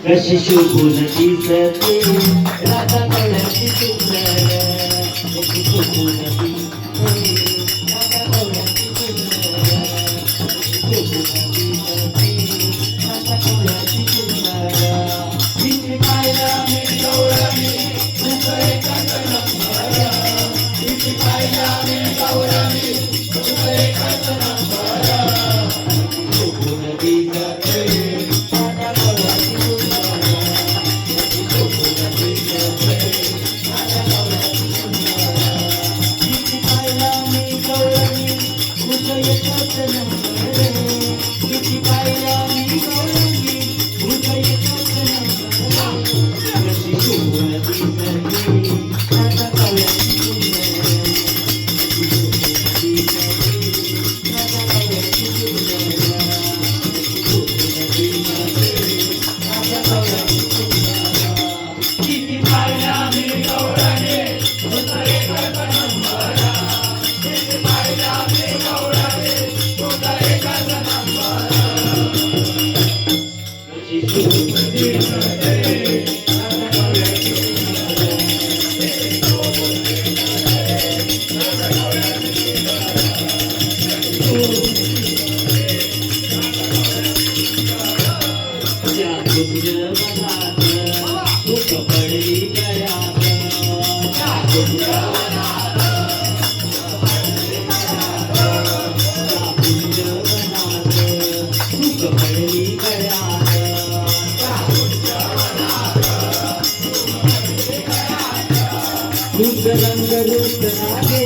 कशी शोभून दिसते राधा कवळ्याची सुंदर, कशी शोभून दिसते राधा कवळ्याची सुंदर, कशी शोभून दिसते राधा कवळ्याची सुंदर. तिची पायला मी गौरवी रूप एकच नंबर, तिची पायला मी गौरवी रूप एकच नंबर, शोभून दिसते राधा कवळ्याची सुंदर, शोभून दिसते राधा कवळ्याची सुंदर. तिची पायला मी गौरवी रूप एकच नंबर, तिची पायला मी गौरवी रूप एकच नंबर, कशी शोभून दिसते राधा कवळ्याची सुंदर, कशी शोभून दिसते राधा कवळ्याची सुंदर, कशी शोभून दिसते राधा कवळ्याची सुंदर. तिची पायला मी गौरवी रूप एकच नंबर, तिची पायला मी गौरवी रूप एकच नंबर, कशी शोभून दिसते राधा कवळ्याची सुंदर, कशी शोभून दिसते राधा कवळ्याची सुंदर, कशी शोभून त्या गुंजवनात भूक पडली गळ्यात, त्या गुंजवनात त्या गुंजवनात भूक पडली गळ्यात, त्या गुंजवनात रूप रंग रूप नागे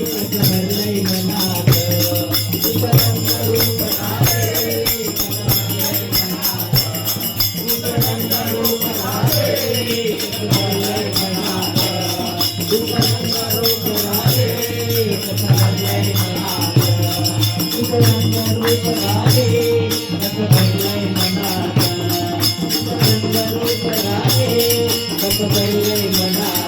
कसं भरलंय मनात, रूप रंग रूप नागे कसं भरलंय मनात, रूप रंग रूप नागे कसं भरलंय मनात, रूप रंग रूप नागे कसं भरलंय मनात, रूप रंग रूप नागे कसं भरलंय मनात, रूप रंग रूप नागे कसं भरलंय मनात.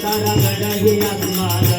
तारा गडा हे आत्माला